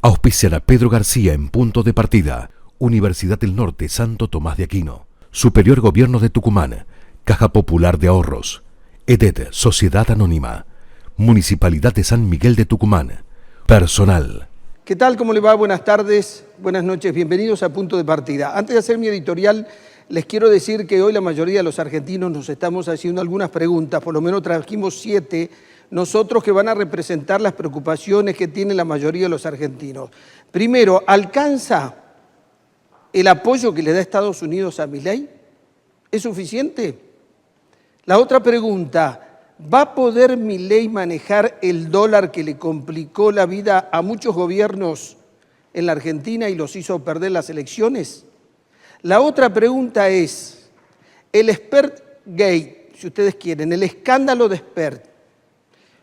Auspician a Pedro García en Punto de Partida. Universidad del Norte Santo Tomás de Aquino. Superior Gobierno de Tucumán. Caja Popular de Ahorros. EDET Sociedad Anónima. Municipalidad de San Miguel de Tucumán. Personal. ¿Qué tal? ¿Cómo le va? Buenas tardes, buenas noches, bienvenidos a Punto de Partida. Antes de hacer mi editorial, les quiero decir que hoy la mayoría de los argentinos nos estamos haciendo algunas preguntas, por lo menos trajimos 7, nosotros que van a representar las preocupaciones que tiene la mayoría de los argentinos. Primero, ¿alcanza el apoyo que le da Estados Unidos a Milei? ¿Es suficiente? La otra pregunta, ¿va a poder Milei manejar el dólar que le complicó la vida a muchos gobiernos en la Argentina y los hizo perder las elecciones? La otra pregunta es, el Spert Gate, si ustedes quieren, el escándalo de Spert,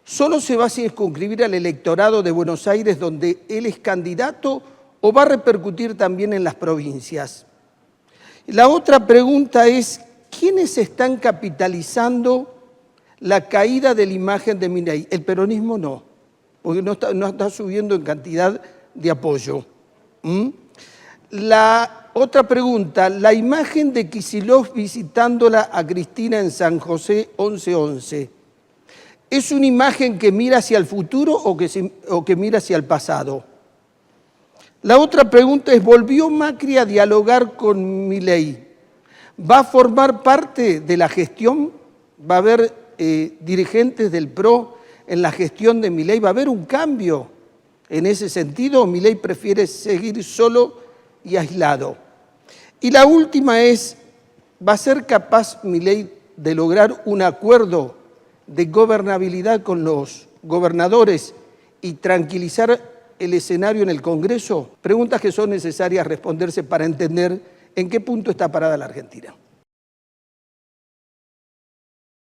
¿solo se va a circunscribir al electorado de Buenos Aires donde él es candidato o va a repercutir también en las provincias? La otra pregunta es, ¿quiénes están capitalizando la caída de la imagen de Milei? El peronismo no, porque no está subiendo en cantidad de apoyo. La otra pregunta, la imagen de Kicillof visitándola a Cristina en San José 11-11, ¿es una imagen que mira hacia el futuro o que mira hacia el pasado? La otra pregunta es, ¿volvió Macri a dialogar con Milei? ¿Va a formar parte de la gestión? ¿Va a haber dirigentes del PRO en la gestión de Milei? ¿Va a haber un cambio en ese sentido o Milei prefiere seguir solo y aislado? Y la última es, ¿va a ser capaz Milei de lograr un acuerdo de gobernabilidad con los gobernadores y tranquilizar el escenario en el Congreso? Preguntas que son necesarias responderse para entender en qué punto está parada la Argentina.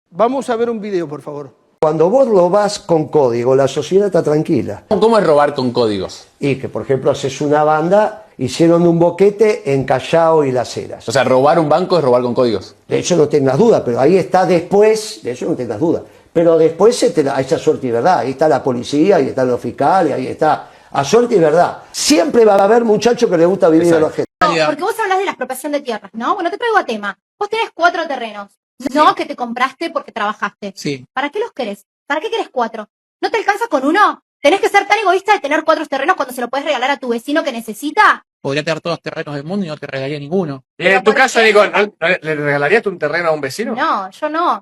Vamos a ver un video, por favor. Cuando vos robás con código, la sociedad está tranquila. ¿Cómo es robar con códigos? Y que, por ejemplo, haces una banda, hicieron un boquete en Callao y Las Heras. O sea, robar un banco es robar con códigos. De eso no tengas duda, pero ahí está después, de eso no tengas duda. Pero después hay esa suerte y verdad, ahí está la policía, ahí están los fiscales, ahí está, a suerte y verdad. Siempre va a haber muchachos que les gusta vivir a la gente. No, porque vos hablas de la expropiación de tierras, ¿no? Bueno, te traigo a tema. Vos tenés 4 terrenos, no que te compraste porque trabajaste. Sí. ¿Para qué los querés? ¿Para qué querés 4? ¿No te alcanza con uno? ¿Tenés que ser tan egoísta de tener 4 terrenos cuando se lo puedes regalar a tu vecino que necesita? Podría tener todos los terrenos del mundo y no te regalaría ninguno. En tu caso, Nico, ¿le regalarías un terreno a un vecino? No, yo no.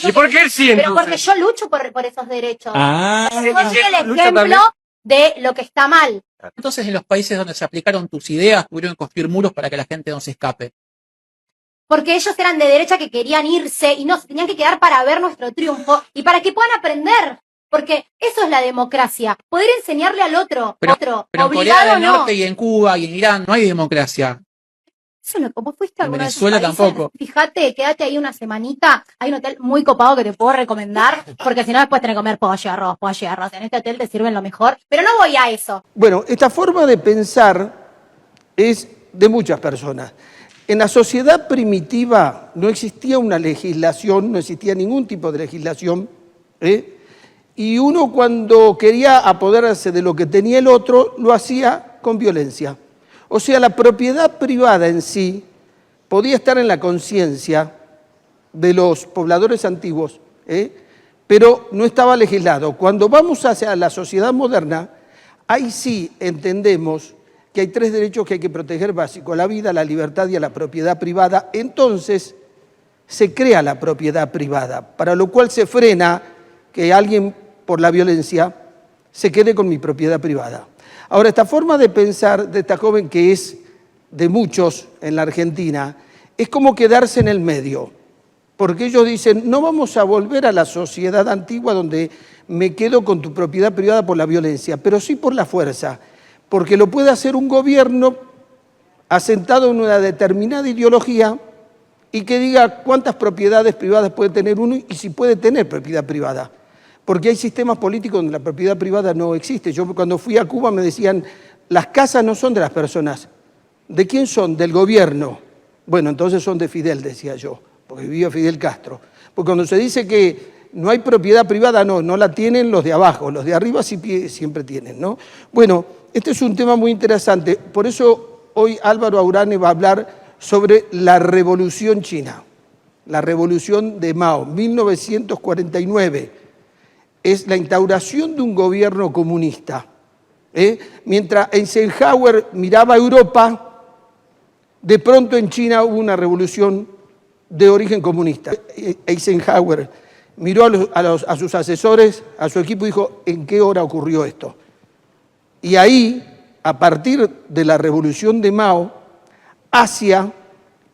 ¿Y por qué él sí, Pero entonces? porque yo lucho por esos derechos. Ah. Yo soy el lucha ejemplo también. de lo que está mal. Entonces, en los países donde se aplicaron tus ideas, tuvieron que construir muros para que la gente no se escape. Porque ellos eran de derecha que querían irse y no se tenían que quedar para ver nuestro triunfo y para que puedan aprender. Porque eso es la democracia. Poder enseñarle al otro, Pero en Corea obligado del no. Norte y en Cuba y en Irán no hay democracia. Eso es lo que vos fuiste a En alguno de esos Venezuela países. tampoco. Fíjate, quédate ahí una semanita. Hay un hotel muy copado que te puedo recomendar, porque si no después tenés que comer pollo y arroz, pollo y arroz. En este hotel te sirven lo mejor, pero no voy a eso. Bueno, esta forma de pensar es de muchas personas. En la sociedad primitiva no existía una legislación, no existía ningún tipo de legislación, y uno cuando quería apoderarse de lo que tenía el otro, lo hacía con violencia. O sea, la propiedad privada en sí podía estar en la conciencia de los pobladores antiguos, pero no estaba legislado. Cuando vamos hacia la sociedad moderna, ahí sí entendemos que hay 3 derechos que hay que proteger básicos: a la vida, a la libertad y a la propiedad privada. Entonces se crea la propiedad privada, para lo cual se frena que alguien por la violencia se quede con mi propiedad privada. Ahora, esta forma de pensar de esta joven, que es de muchos en la Argentina, es como quedarse en el medio, porque ellos dicen, no vamos a volver a la sociedad antigua donde me quedo con tu propiedad privada por la violencia, pero sí por la fuerza, porque lo puede hacer un gobierno asentado en una determinada ideología y que diga cuántas propiedades privadas puede tener uno y si puede tener propiedad privada. Porque hay sistemas políticos donde la propiedad privada no existe. Yo cuando fui a Cuba me decían, las casas no son de las personas. ¿De quién son? Del gobierno. Bueno, entonces son de Fidel, decía yo, porque vivía Fidel Castro. Porque cuando se dice que no hay propiedad privada, no la tienen los de abajo, los de arriba sí siempre tienen, ¿no? Bueno, este es un tema muy interesante. Por eso hoy Álvaro Aurane va a hablar sobre la Revolución China, la Revolución de Mao, 1949. Es la instauración de un gobierno comunista. Mientras Eisenhower miraba a Europa, de pronto en China hubo una revolución de origen comunista. Eisenhower miró a sus asesores, a su equipo y dijo, ¿en qué hora ocurrió esto? Y ahí, a partir de la revolución de Mao, Asia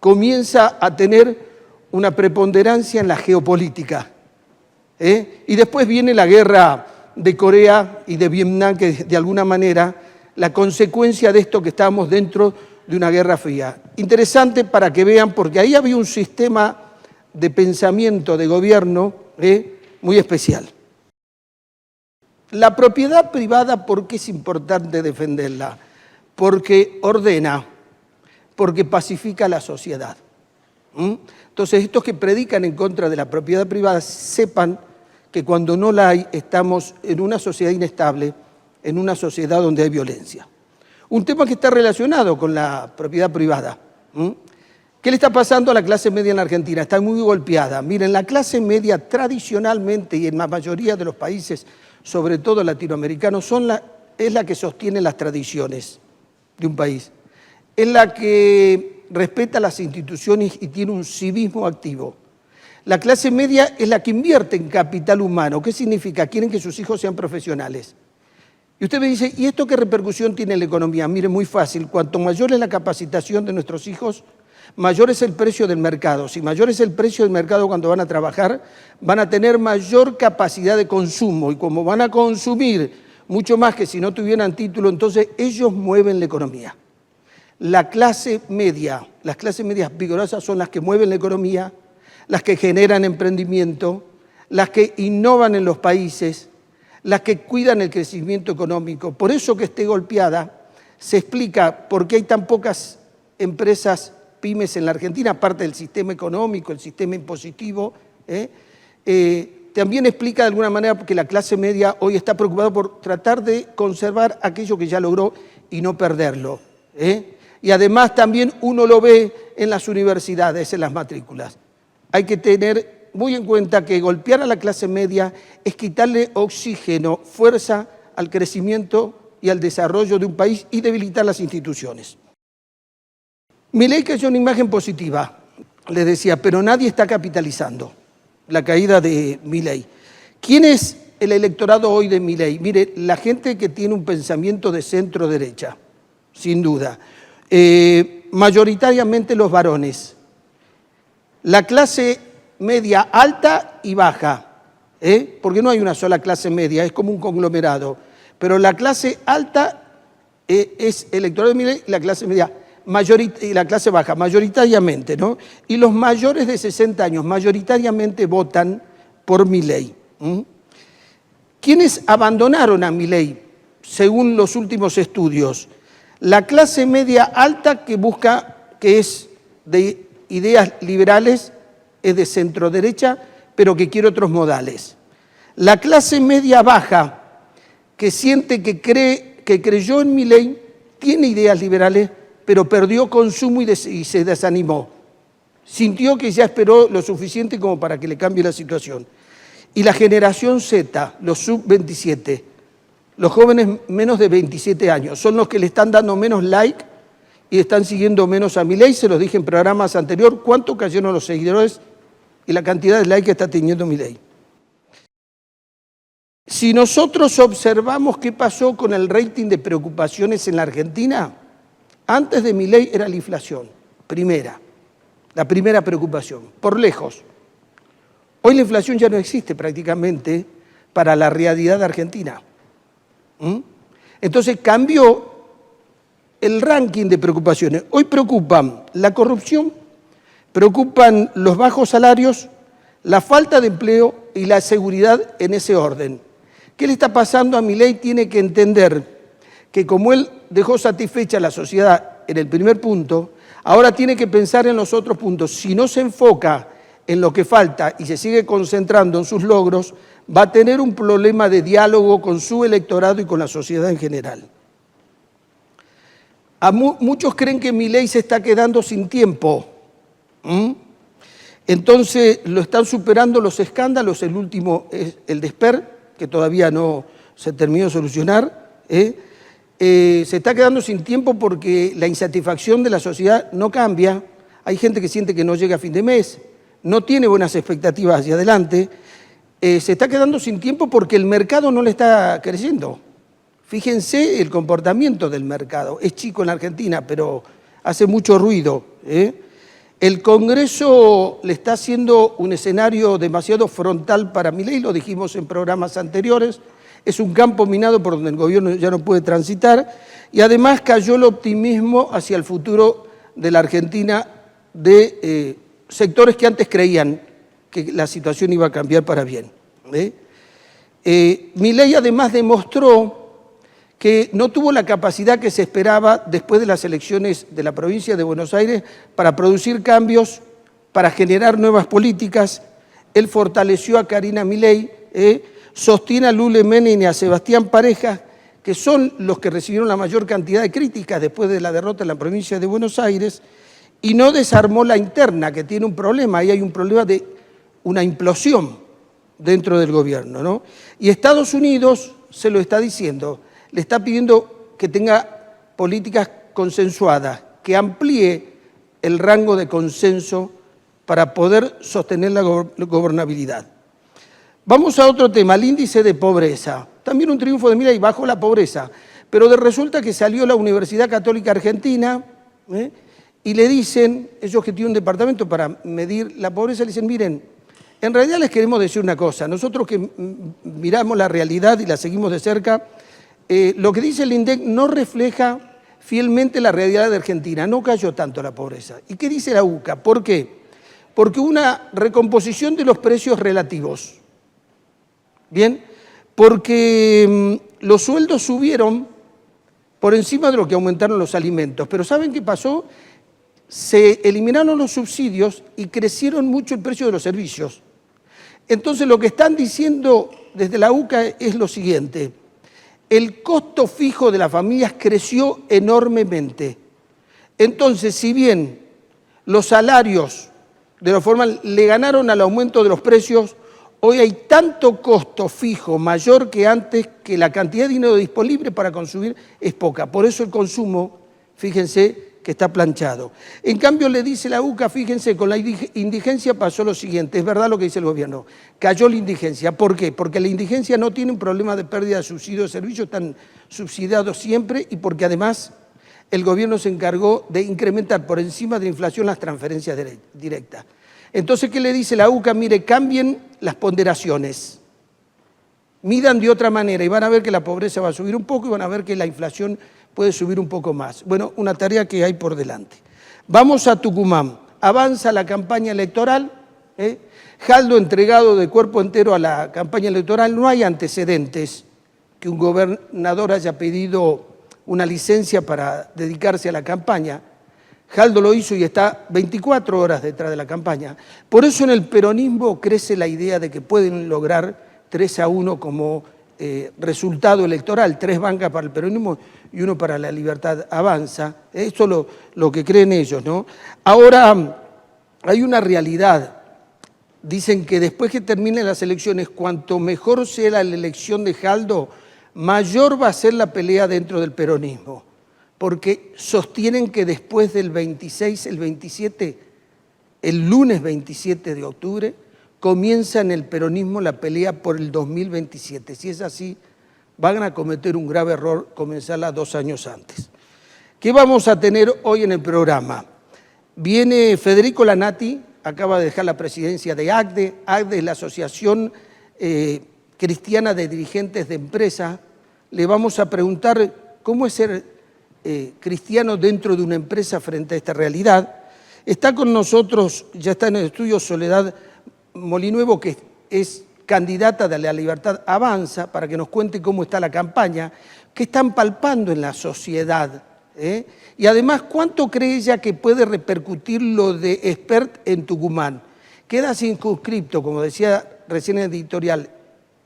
comienza a tener una preponderancia en la geopolítica. Y después viene la guerra de Corea y de Vietnam, que de alguna manera la consecuencia de esto que estábamos dentro de una guerra fría. Interesante para que vean, porque ahí había un sistema de pensamiento, de gobierno, muy especial. La propiedad privada, ¿por qué es importante defenderla? Porque ordena, porque pacifica la sociedad. Entonces, estos que predican en contra de la propiedad privada, sepan que cuando no la hay, estamos en una sociedad inestable, en una sociedad donde hay violencia. Un tema que está relacionado con la propiedad privada. ¿Qué le está pasando a la clase media en la Argentina? Está muy golpeada. Miren, la clase media tradicionalmente y en la mayoría de los países, sobre todo latinoamericanos, es la que sostiene las tradiciones de un país. Es la que respeta las instituciones y tiene un civismo activo. La clase media es la que invierte en capital humano. ¿Qué significa? Quieren que sus hijos sean profesionales. Y usted me dice, ¿y esto qué repercusión tiene en la economía? Mire, muy fácil. Cuanto mayor es la capacitación de nuestros hijos, mayor es el precio del mercado. Si mayor es el precio del mercado cuando van a trabajar, van a tener mayor capacidad de consumo. Y como van a consumir mucho más que si no tuvieran título, entonces ellos mueven la economía. La clase media, las clases medias vigorosas son las que mueven la economía, las que generan emprendimiento, las que innovan en los países, las que cuidan el crecimiento económico. Por eso que esté golpeada, se explica por qué hay tan pocas empresas pymes en la Argentina, aparte del sistema económico, el sistema impositivo. También explica de alguna manera que la clase media hoy está preocupada por tratar de conservar aquello que ya logró y no perderlo. Y además también uno lo ve en las universidades, en las matrículas. Hay que tener muy en cuenta que golpear a la clase media es quitarle oxígeno, fuerza al crecimiento y al desarrollo de un país y debilitar las instituciones. Milei cayó una imagen positiva, les decía, pero nadie está capitalizando la caída de Milei. ¿Quién es el electorado hoy de Milei? Mire, la gente que tiene un pensamiento de centro-derecha, sin duda. Mayoritariamente los varones. La clase media alta y baja, porque no hay una sola clase media, es como un conglomerado. Pero la clase alta es electorado de Milei, la clase media y la clase baja, mayoritariamente, ¿no? Y los mayores de 60 años mayoritariamente votan por Milei. ¿Quiénes abandonaron a Milei, según los últimos estudios? La clase media alta que es de ideas liberales, es de centro-derecha, pero que quiere otros modales. La clase media baja, que siente que creyó en Milei, tiene ideas liberales, pero perdió consumo y se desanimó. Sintió que ya esperó lo suficiente como para que le cambie la situación. Y la generación Z, los sub-27, los jóvenes menos de 27 años, son los que le están dando menos like y están siguiendo menos a Milei. Se los dije en programas anteriores, cuánto cayeron los seguidores y la cantidad de like que está teniendo Milei. Si nosotros observamos qué pasó con el rating de preocupaciones en la Argentina, antes de Milei era la inflación, la primera preocupación, por lejos. Hoy la inflación ya no existe prácticamente para la realidad argentina. Entonces cambió el ranking de preocupaciones. Hoy preocupan la corrupción, preocupan los bajos salarios, la falta de empleo y la seguridad en ese orden. ¿Qué le está pasando a Milei? Tiene que entender que como él dejó satisfecha a la sociedad en el primer punto, ahora tiene que pensar en los otros puntos. Si no se enfoca en lo que falta y se sigue concentrando en sus logros, va a tener un problema de diálogo con su electorado y con la sociedad en general. Muchos creen que Milei se está quedando sin tiempo. Entonces lo están superando los escándalos, el último es el de Esper, que todavía no se terminó de solucionar. Se está quedando sin tiempo porque la insatisfacción de la sociedad no cambia. Hay gente que siente que no llega a fin de mes, no tiene buenas expectativas hacia adelante. Se está quedando sin tiempo porque el mercado no le está creciendo. Fíjense el comportamiento del mercado. Es chico en la Argentina, pero hace mucho ruido. El Congreso le está haciendo un escenario demasiado frontal para Milei, lo dijimos en programas anteriores. Es un campo minado por donde el gobierno ya no puede transitar. Y además cayó el optimismo hacia el futuro de la Argentina de sectores que antes creían que la situación iba a cambiar para bien. Milei además demostró que no tuvo la capacidad que se esperaba después de las elecciones de la provincia de Buenos Aires para producir cambios, para generar nuevas políticas. Él fortaleció a Karina Milei, sostiene a Lule Menem y a Sebastián Pareja, que son los que recibieron la mayor cantidad de críticas después de la derrota en la provincia de Buenos Aires, y no desarmó la interna, que tiene un problema. Ahí hay un problema de una implosión dentro del gobierno, ¿no? Y Estados Unidos se lo está diciendo, le está pidiendo que tenga políticas consensuadas, que amplíe el rango de consenso para poder sostener la gobernabilidad. Vamos a otro tema, el índice de pobreza. También un triunfo de Milei, bajó la pobreza, pero resulta que salió la Universidad Católica Argentina y le dicen, ellos que tienen un departamento para medir la pobreza, le dicen, miren, en realidad les queremos decir una cosa, nosotros que miramos la realidad y la seguimos de cerca, lo que dice el INDEC no refleja fielmente la realidad de Argentina, no cayó tanto la pobreza. ¿Y qué dice la UCA? ¿Por qué? Porque una recomposición de los precios relativos. Bien, porque los sueldos subieron por encima de lo que aumentaron los alimentos. Pero ¿saben qué pasó? Se eliminaron los subsidios y crecieron mucho el precio de los servicios. Entonces lo que están diciendo desde la UCA es lo siguiente: el costo fijo de las familias creció enormemente. Entonces, si bien los salarios de la forma le ganaron al aumento de los precios, hoy hay tanto costo fijo mayor que antes que la cantidad de dinero disponible para consumir es poca. Por eso el consumo, fíjense, que está planchado. En cambio, le dice la UCA, fíjense, con la indigencia pasó lo siguiente, es verdad lo que dice el gobierno, cayó la indigencia. ¿Por qué? Porque la indigencia no tiene un problema de pérdida de subsidios de servicios, están subsidiados siempre, y porque además el gobierno se encargó de incrementar por encima de la inflación las transferencias directas. Entonces, ¿qué le dice la UCA? Mire, cambien las ponderaciones, midan de otra manera y van a ver que la pobreza va a subir un poco y van a ver que la inflación puede subir un poco más. Bueno, una tarea que hay por delante. Vamos a Tucumán. Avanza la campaña electoral. Jaldo entregado de cuerpo entero a la campaña electoral. No hay antecedentes que un gobernador haya pedido una licencia para dedicarse a la campaña. Jaldo lo hizo y está 24 horas detrás de la campaña. Por eso en el peronismo crece la idea de que pueden lograr 3-1 como resultado electoral, 3 bancas para el peronismo y 1 para la Libertad Avanza. Esto es lo que creen ellos, ¿no? Ahora, hay una realidad. Dicen que después que terminen las elecciones, cuanto mejor sea la elección de Jaldo, mayor va a ser la pelea dentro del peronismo. Porque sostienen que después del 26, el 27, el lunes 27 de octubre, comienza en el peronismo la pelea por el 2027. Si es así, van a cometer un grave error comenzarla 2 años antes. ¿Qué vamos a tener hoy en el programa? Viene Federico Lanati, acaba de dejar la presidencia de ACDE. ACDE es la Asociación Cristiana de Dirigentes de Empresas. Le vamos a preguntar cómo es ser cristiano dentro de una empresa frente a esta realidad. Está con nosotros, ya está en el estudio, Soledad Molinuevo, que es candidata de la Libertad Avanza, para que nos cuente cómo está la campaña, qué están palpando en la sociedad, y además cuánto cree ella que puede repercutir lo de Expert en Tucumán. ¿Queda circunscripto, como decía recién en el editorial,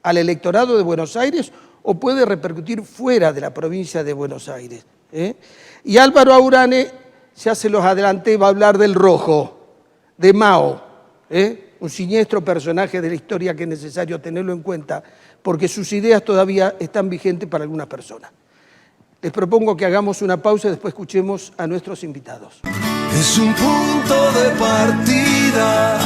al electorado de Buenos Aires o puede repercutir fuera de la provincia de Buenos Aires? Y Álvaro Aurane, ya se los adelanté, va a hablar del rojo, de Mao, un siniestro personaje de la historia que es necesario tenerlo en cuenta, porque sus ideas todavía están vigentes para algunas personas. Les propongo que hagamos una pausa y después escuchemos a nuestros invitados. Es un punto de partida.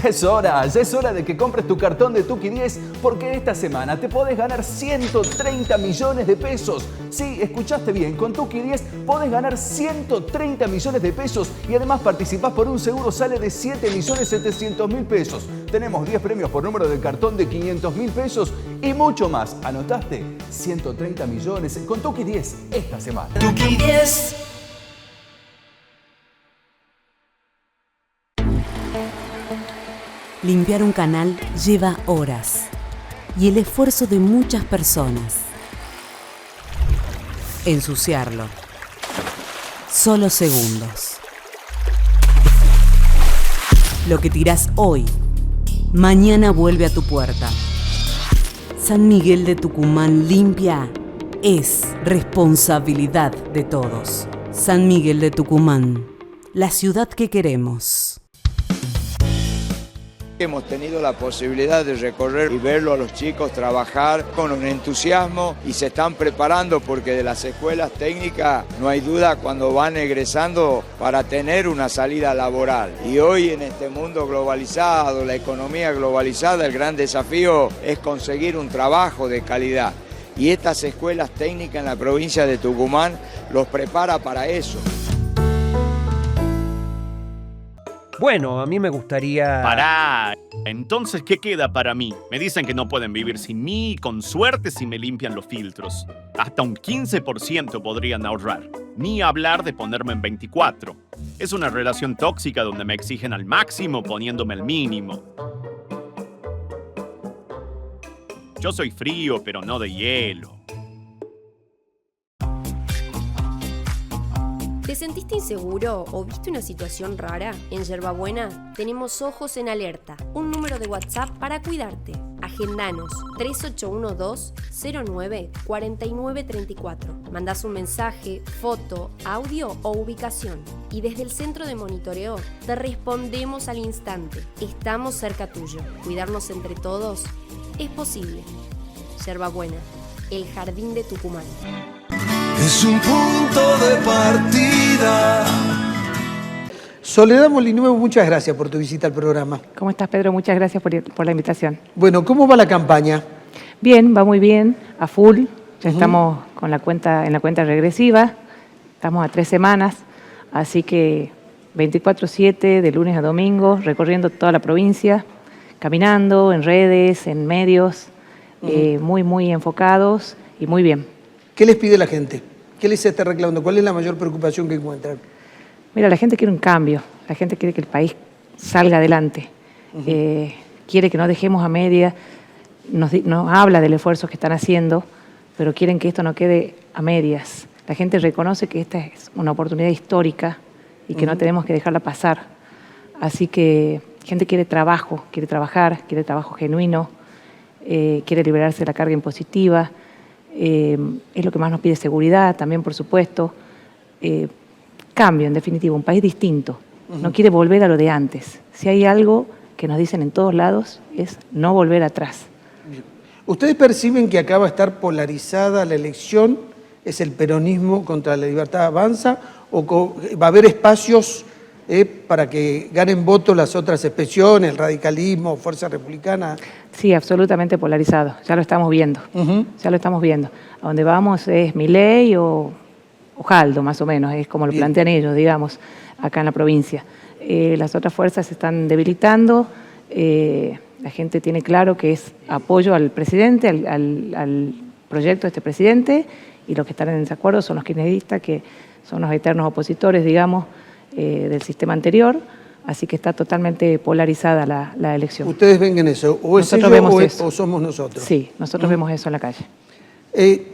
Ya es hora de que compres tu cartón de Tuki 10 porque esta semana te podés ganar 130 millones de pesos. Sí, escuchaste bien, con Tuki 10 podés ganar 130 millones de pesos y además participás por un seguro sale de 7.700.000 pesos. Tenemos 10 premios por número de cartón de 500.000 pesos y mucho más. ¿Anotaste? 130 millones con Tuki 10 esta semana. Tuki 10. Limpiar un canal lleva horas y el esfuerzo de muchas personas. Ensuciarlo. Solo segundos. Lo que tirás hoy, mañana vuelve a tu puerta. San Miguel de Tucumán limpia es responsabilidad de todos. San Miguel de Tucumán, la ciudad que queremos. Hemos tenido la posibilidad de recorrer y verlo a los chicos trabajar con un entusiasmo y se están preparando porque de las escuelas técnicas no hay duda cuando van egresando para tener una salida laboral. Y hoy en este mundo globalizado, la economía globalizada, el gran desafío es conseguir un trabajo de calidad. Y estas escuelas técnicas en la provincia de Tucumán los prepara para eso. Bueno, a mí me gustaría... ¡Pará! Entonces, ¿qué queda para mí? Me dicen que no pueden vivir sin mí y con suerte si me limpian los filtros. Hasta un 15% podrían ahorrar. Ni hablar de ponerme en 24. Es una relación tóxica donde me exigen al máximo poniéndome el mínimo. Yo soy frío, pero no de hielo. ¿Te sentiste inseguro o viste una situación rara? En Yerbabuena tenemos Ojos en Alerta, un número de WhatsApp para cuidarte. Agendanos 3812-09-4934. Mandás un mensaje, foto, audio o ubicación. Y desde el centro de monitoreo te respondemos al instante. Estamos cerca tuyo. Cuidarnos entre todos es posible. Yerbabuena, el jardín de Tucumán. Es un punto de partida. Soledad Molinuevo, muchas gracias por tu visita al programa. ¿Cómo estás, Pedro? Muchas gracias por la invitación. Bueno, ¿cómo va la campaña? Bien, va muy bien, a full. Ya estamos con la cuenta, en la cuenta regresiva. Estamos a 3 semanas, así que 24/7, de lunes a domingo, recorriendo toda la provincia, caminando en redes, en medios, muy enfocados y muy bien. ¿Qué les pide la gente? ¿Qué les está reclamando? ¿Cuál es la mayor preocupación que encuentran? Mira, la gente quiere un cambio, la gente quiere que el país salga adelante, quiere que no dejemos a media, nos habla del esfuerzo que están haciendo, pero quieren que esto no quede a medias. La gente reconoce que esta es una oportunidad histórica y que no tenemos que dejarla pasar. Así que la gente quiere trabajo, quiere trabajar, quiere trabajo genuino, quiere liberarse de la carga impositiva. Es lo que más nos pide seguridad, también por supuesto, cambio en definitiva, un país distinto, no quiere volver a lo de antes. Si hay algo que nos dicen en todos lados es no volver atrás. ¿Ustedes perciben que acá va a estar polarizada la elección? ¿Es el peronismo contra la libertad avanza? ¿O va a haber espacios para que ganen voto las otras expresiones, el radicalismo, Fuerza Republicana? Sí, absolutamente polarizado. Ya lo estamos viendo. Ya lo estamos viendo. A donde vamos es Milei o Jaldo, más o menos. Es como lo plantean ellos, digamos, acá en la provincia. Las otras fuerzas se están debilitando. La gente tiene claro que es apoyo al presidente, al proyecto de este presidente, y los que están en desacuerdo son los kirchneristas, que son los eternos opositores, digamos, del sistema anterior. Así que está totalmente polarizada la elección. ¿Ustedes ven en eso? ¿O es Nosotros ellos vemos o eso. somos nosotros? Sí, nosotros vemos eso en la calle.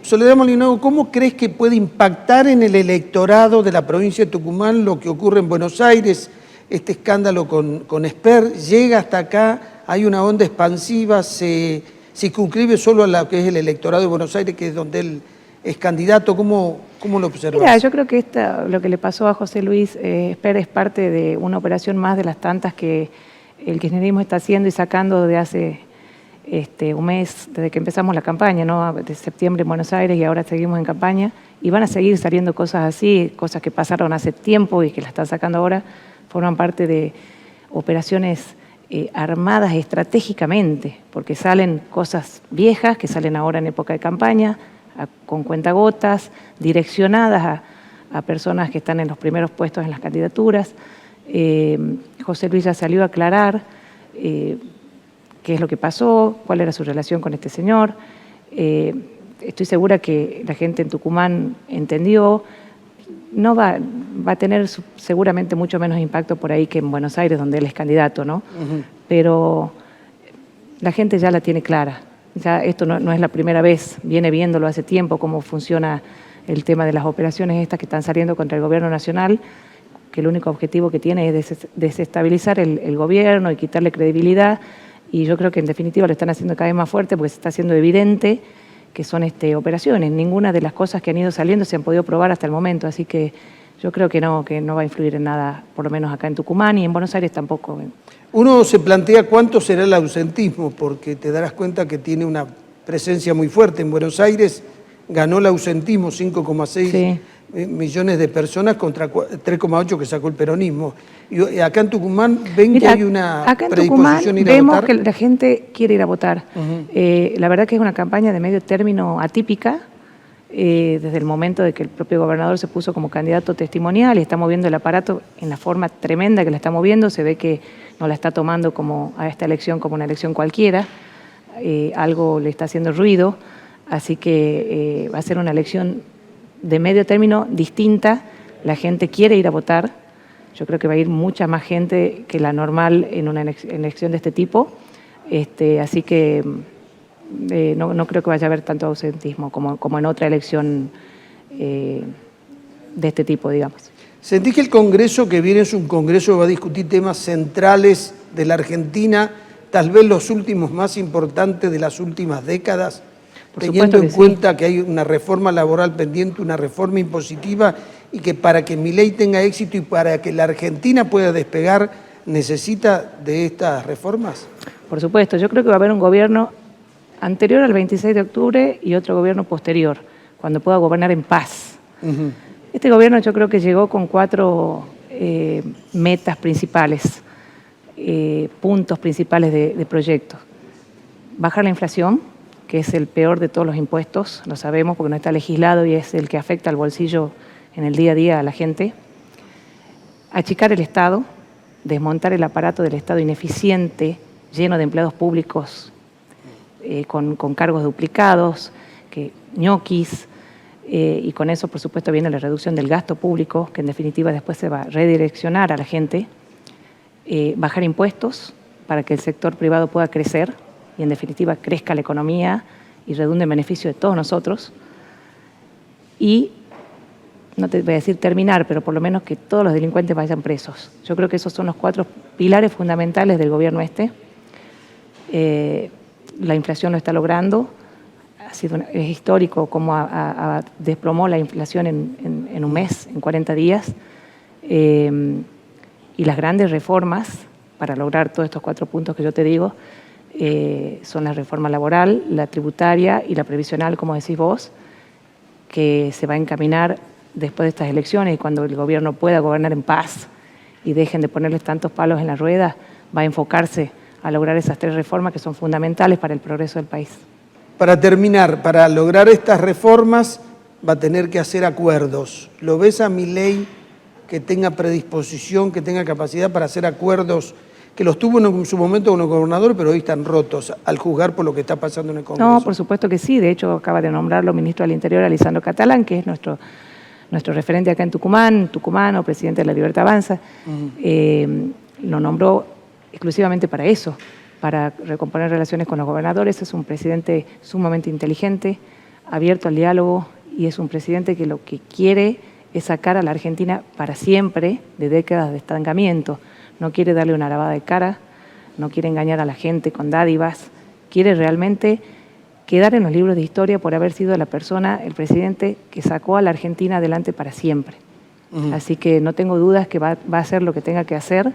Soledad Molinuevo, ¿cómo crees que puede impactar en el electorado de la provincia de Tucumán lo que ocurre en Buenos Aires? Este escándalo con Esper llega hasta acá, hay una onda expansiva, se circunscribe solo a lo que es el electorado de Buenos Aires, que es donde él es candidato. ¿Cómo lo observas? Mira, yo creo que lo que le pasó a José Luis Esper es parte de una operación más de las tantas que el kirchnerismo está haciendo y sacando de hace un mes, desde que empezamos la campaña, ¿no? De septiembre en Buenos Aires, y ahora seguimos en campaña, y van a seguir saliendo cosas así, cosas que pasaron hace tiempo y que las están sacando ahora, forman parte de operaciones armadas estratégicamente, porque salen cosas viejas que salen ahora en época de campaña, con cuentagotas, direccionadas a personas que están en los primeros puestos en las candidaturas. José Luis ya salió a aclarar qué es lo que pasó, cuál era su relación con este señor. Estoy segura que la gente en Tucumán entendió. No va a tener seguramente mucho menos impacto por ahí que en Buenos Aires, donde él es candidato, ¿no? Pero la gente ya la tiene clara. Ya esto no es la primera vez, viene viéndolo hace tiempo, cómo funciona el tema de las operaciones estas que están saliendo contra el gobierno nacional, que el único objetivo que tiene es desestabilizar el gobierno y quitarle credibilidad. Y yo creo que en definitiva lo están haciendo cada vez más fuerte, porque se está haciendo evidente que son operaciones. Ninguna de las cosas que han ido saliendo se han podido probar hasta el momento, así que yo creo que no va a influir en nada, por lo menos acá en Tucumán, y en Buenos Aires tampoco. Uno se plantea cuánto será el ausentismo, porque te darás cuenta que tiene una presencia muy fuerte. En Buenos Aires ganó el ausentismo, 5,6 millones de personas contra 3,8 que sacó el peronismo. Y acá en Tucumán ven que hay una predisposición a ir a votar. Vemos que la gente quiere ir a votar. La verdad que es una campaña de medio término atípica, desde el momento de que el propio gobernador se puso como candidato testimonial y está moviendo el aparato en la forma tremenda que la está moviendo. Se ve que no la está tomando a esta elección como una elección cualquiera. Algo le está haciendo ruido, así que va a ser una elección de medio término distinta. La gente quiere ir a votar. Yo creo que va a ir mucha más gente que la normal en una elección de este tipo. Así que no creo que vaya a haber tanto ausentismo como en otra elección de este tipo, digamos. ¿Sentís que el Congreso que viene es un Congreso que va a discutir temas centrales de la Argentina, tal vez los últimos más importantes de las últimas décadas? Teniendo en cuenta que hay una reforma laboral pendiente, una reforma impositiva, y que para que Milei tenga éxito y para que la Argentina pueda despegar, necesita de estas reformas. Por supuesto, yo creo que va a haber un gobierno anterior al 26 de octubre y otro gobierno posterior, cuando pueda gobernar en paz. Este gobierno yo creo que llegó con 4 metas principales, puntos principales de proyectos. Bajar la inflación, que es el peor de todos los impuestos, lo sabemos porque no está legislado y es el que afecta al bolsillo en el día a día a la gente. Achicar el Estado, desmontar el aparato del Estado ineficiente, lleno de empleados públicos con cargos duplicados, ñoquis, y con eso, por supuesto, viene la reducción del gasto público, que en definitiva después se va a redireccionar a la gente. Bajar impuestos para que el sector privado pueda crecer y en definitiva crezca la economía y redunde en beneficio de todos nosotros. Y, no te voy a decir terminar, pero por lo menos que todos los delincuentes vayan presos. Yo creo que esos son los 4 pilares fundamentales del gobierno este. La inflación lo está logrando. Es histórico cómo desplomó la inflación en un mes, en 40 días. Y las grandes reformas para lograr todos estos 4 puntos que yo te digo son la reforma laboral, la tributaria y la previsional, como decís vos, que se va a encaminar después de estas elecciones y cuando el gobierno pueda gobernar en paz y dejen de ponerles tantos palos en la rueda, va a enfocarse a lograr esas 3 reformas que son fundamentales para el progreso del país. Para terminar, para lograr estas reformas va a tener que hacer acuerdos. ¿Lo ves a Milei que tenga predisposición, que tenga capacidad para hacer acuerdos, que los tuvo en su momento con el gobernador, pero hoy están rotos al juzgar por lo que está pasando en el Congreso? No, por supuesto que sí. De hecho, acaba de nombrarlo ministro del Interior, Alessandro Catalán, que es nuestro referente acá en Tucumán, tucumano, presidente de La Libertad Avanza. Lo nombró exclusivamente para eso, para recomponer relaciones con los gobernadores. Es un presidente sumamente inteligente, abierto al diálogo, y es un presidente que lo que quiere es sacar a la Argentina para siempre de décadas de estancamiento. No quiere darle una lavada de cara, no quiere engañar a la gente con dádivas, quiere realmente quedar en los libros de historia por haber sido la persona, el presidente que sacó a la Argentina adelante para siempre. Así que no tengo dudas que va a hacer lo que tenga que hacer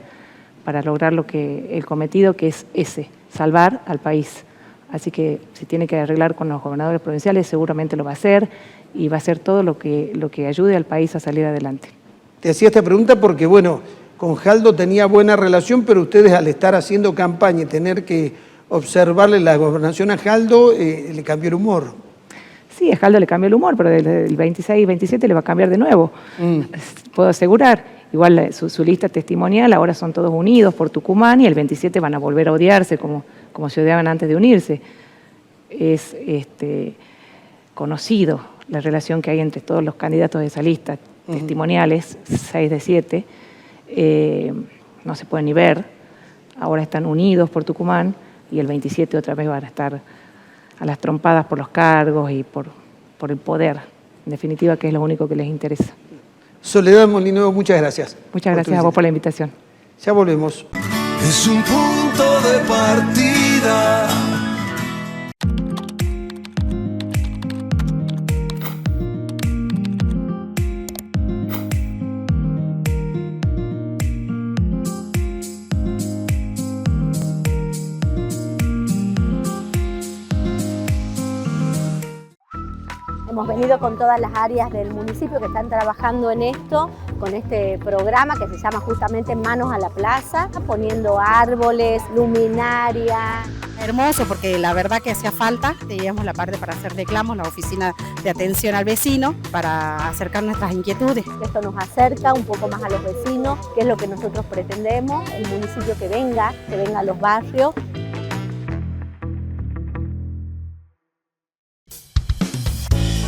para lograr el cometido, que es ese, salvar al país. Así que si tiene que arreglar con los gobernadores provinciales, seguramente lo va a hacer, y va a hacer todo lo que ayude al país a salir adelante. Te hacía esta pregunta porque, bueno, con Jaldo tenía buena relación, pero ustedes al estar haciendo campaña y tener que observarle la gobernación a Jaldo, le cambió el humor. Sí, a Jaldo le cambió el humor, pero del 26 y 27 le va a cambiar de nuevo. Puedo asegurar. Igual su lista testimonial, ahora son todos unidos por Tucumán, y el 27 van a volver a odiarse como se odiaban antes de unirse. Es conocido la relación que hay entre todos los candidatos de esa lista testimoniales, 6 de 7. No se pueden ni ver. Ahora están unidos por Tucumán, y el 27 otra vez van a estar a las trompadas por los cargos y por el poder. En definitiva, que es lo único que les interesa. Soledad Molinuevo, muchas gracias. Muchas gracias a vos por la invitación. Ya volvemos. Es un punto de partida. Hemos venido con todas las áreas del municipio que están trabajando en esto, con este programa que se llama justamente Manos a la Plaza, poniendo árboles, luminaria. Hermoso, porque la verdad que hacía falta, teníamos la parte para hacer reclamos, la oficina de atención al vecino, para acercar nuestras inquietudes. Esto nos acerca un poco más a los vecinos, que es lo que nosotros pretendemos, el municipio que venga a los barrios.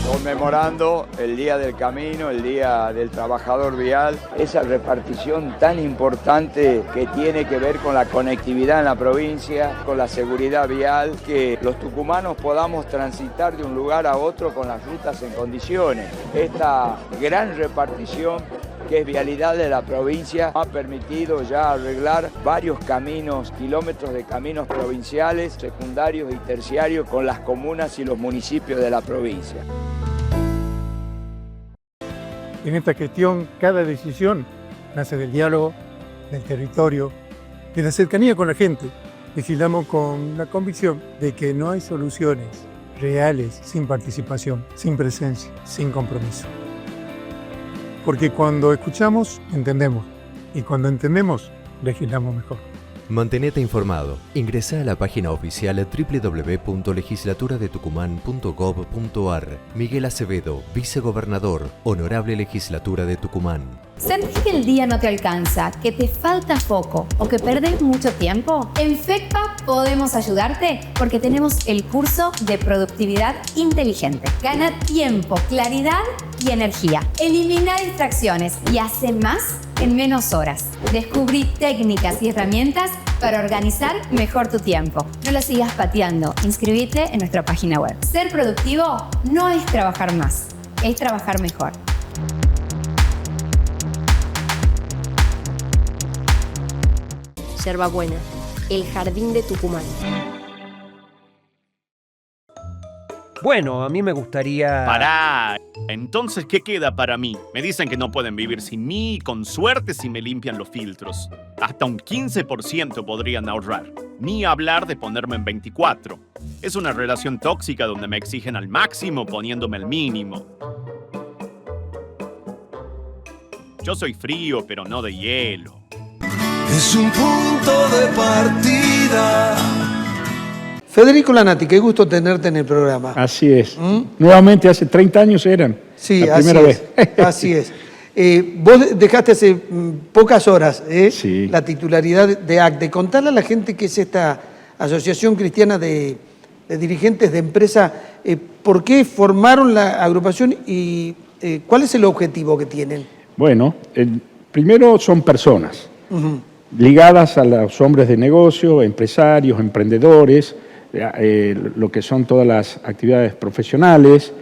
Conmemorando el Día del Camino, el Día del Trabajador Vial, esa repartición tan importante que tiene que ver con la conectividad en la provincia, con la seguridad vial, que los tucumanos podamos transitar de un lugar a otro con las rutas en condiciones. Esta gran repartición que es vialidad de la provincia ha permitido ya arreglar varios caminos, kilómetros de caminos provinciales, secundarios y terciarios con las comunas y los municipios de la provincia. En esta gestión, cada decisión nace del diálogo, del territorio, de la cercanía con la gente. Legislamos con la convicción de que no hay soluciones reales sin participación, sin presencia, sin compromiso. Porque cuando escuchamos, entendemos. Y cuando entendemos, legislamos mejor. Mantenete informado. Ingresá a la página oficial www.legislaturadetocuman.gov.ar. Miguel Acevedo, vicegobernador, Honorable Legislatura de Tucumán. ¿Sentís que el día no te alcanza, que te falta foco o que perdés mucho tiempo? En FECPA podemos ayudarte porque tenemos el curso de productividad inteligente. Gana tiempo, claridad y energía. Elimina distracciones y hace más en menos horas. Descubrí técnicas y herramientas para organizar mejor tu tiempo. No lo sigas pateando. Inscribite en nuestra página web. Ser productivo no es trabajar más, es trabajar mejor. Yerbabuena, el jardín de Tucumán. Bueno, a mí me gustaría... Pará. Entonces, ¿qué queda para mí? Me dicen que no pueden vivir sin mí y con suerte si me limpian los filtros. Hasta un 15% podrían ahorrar. Ni hablar de ponerme en 24. Es una relación tóxica donde me exigen al máximo poniéndome el mínimo. Yo soy frío, pero no de hielo. Es un punto de partida. Federico Lanati, qué gusto tenerte en el programa. Así es. Nuevamente, hace 30 años eran. Sí, la así primera es. vez. Así es. Vos dejaste hace pocas horas Sí. la titularidad de ACDE. Contale a la gente qué es esta Asociación Cristiana de Dirigentes de Empresa, por qué formaron la agrupación y cuál es el objetivo que tienen. Bueno, primero son personas Ujú. ligadas a los hombres de negocio, empresarios, emprendedores, lo que son todas las actividades profesionales,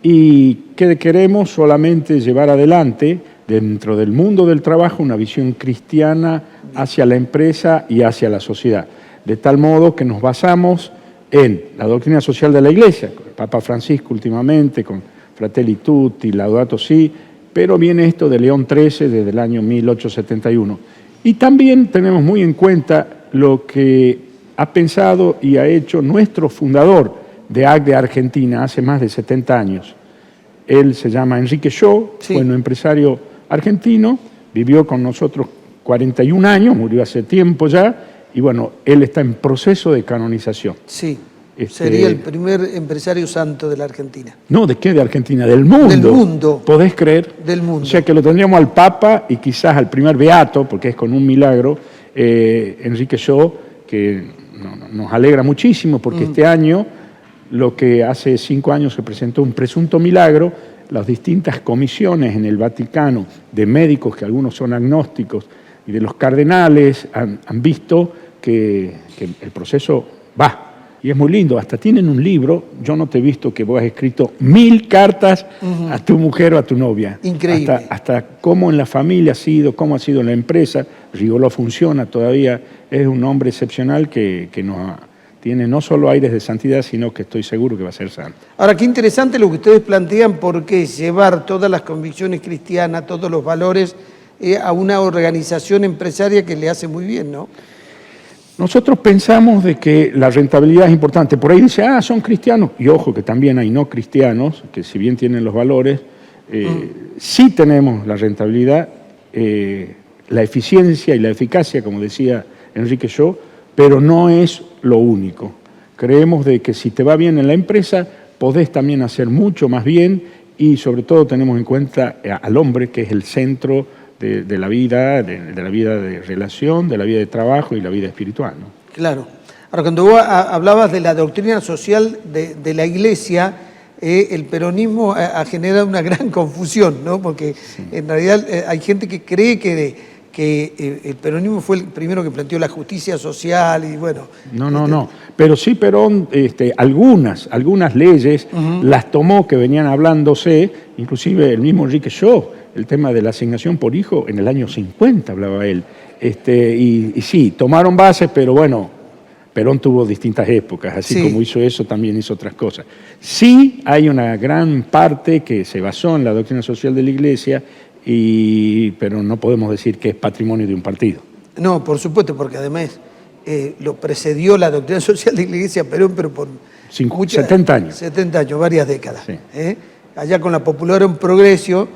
y que queremos solamente llevar adelante dentro del mundo del trabajo una visión cristiana hacia la empresa y hacia la sociedad, de tal modo que nos basamos en la doctrina social de la Iglesia, con el Papa Francisco últimamente, con Fratelli Tutti, Laudato Si, pero viene esto de León XIII desde el año 1871. Y también tenemos muy en cuenta lo que ha pensado y ha hecho nuestro fundador de ACDE Argentina hace más de 70 años. Él se llama Enrique Shaw, fue un empresario argentino, vivió con nosotros 41 años, murió hace tiempo ya, y bueno, él está en proceso de canonización. Sí, sería el primer empresario santo de la Argentina. No, ¿de qué? De Argentina, del mundo. Del mundo. ¿Podés creer? Del mundo. O sea que lo tendríamos al Papa y quizás al primer beato, porque es con un milagro, Enrique Shaw, que nos alegra muchísimo porque este año, lo que hace 5 años se presentó un presunto milagro, las distintas comisiones en el Vaticano de médicos, que algunos son agnósticos, y de los cardenales han visto que el proceso va. Y es muy lindo, hasta tienen un libro, yo no te he visto que vos has escrito 1000 cartas a tu mujer o a tu novia. Increíble. Hasta cómo en la familia ha sido, cómo ha sido en la empresa. Rigoló funciona todavía, es un hombre excepcional que tiene no solo aires de santidad, sino que estoy seguro que va a ser santo. Ahora, qué interesante lo que ustedes plantean, porque llevar todas las convicciones cristianas, todos los valores a una organización empresaria que le hace muy bien, ¿no? Nosotros pensamos de que la rentabilidad es importante. Por ahí dice, son cristianos. Y ojo, que también hay no cristianos, que si bien tienen los valores, sí tenemos la rentabilidad, la eficiencia y la eficacia, como decía Enrique Shaw, pero no es lo único. Creemos de que si te va bien en la empresa, podés también hacer mucho más bien, y sobre todo tenemos en cuenta al hombre, que es el centro de la vida, de la vida de relación, de la vida de trabajo y la vida espiritual, ¿no? Claro. Ahora, cuando vos hablabas de la doctrina social de la Iglesia, el peronismo ha generado una gran confusión, ¿no? Porque en realidad hay gente que cree que el peronismo fue el primero que planteó la justicia social y bueno... No. Pero sí Perón, algunas leyes las tomó que venían hablándose, inclusive el mismo Enrique Shaw, el tema de la asignación por hijo, en el año 50 hablaba él. Y sí, tomaron bases, pero bueno, Perón tuvo distintas épocas, así como hizo eso, también hizo otras cosas. Sí hay una gran parte que se basó en la doctrina social de la Iglesia, pero no podemos decir que es patrimonio de un partido. No, por supuesto, porque además lo precedió la doctrina social de la Iglesia Perón, pero por 70 años. 70 años, varias décadas. Sí. Allá con la Popular era un progreso.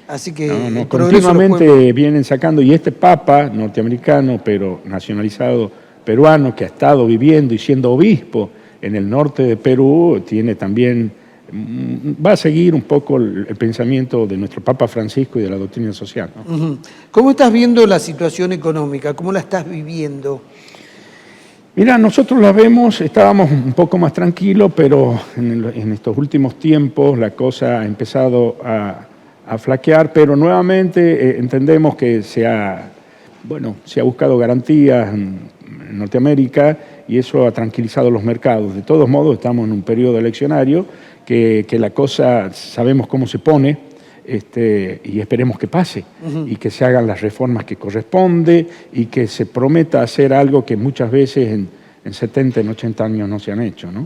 Así que continuamente vienen sacando, y este Papa norteamericano, pero nacionalizado peruano, que ha estado viviendo y siendo obispo en el norte de Perú, tiene también, va a seguir un poco el pensamiento de nuestro Papa Francisco y de la doctrina social, ¿no? ¿Cómo estás viendo la situación económica? ¿Cómo la estás viviendo? Mira, nosotros la vemos, estábamos un poco más tranquilos, pero en estos últimos tiempos la cosa ha empezado a flaquear, pero nuevamente entendemos que se ha buscado garantías en Norteamérica y eso ha tranquilizado los mercados. De todos modos, estamos en un periodo eleccionario que la cosa sabemos cómo se pone, y esperemos que pase y que se hagan las reformas que corresponde y que se prometa hacer algo que muchas veces en 70, en 80 años no se han hecho, ¿no?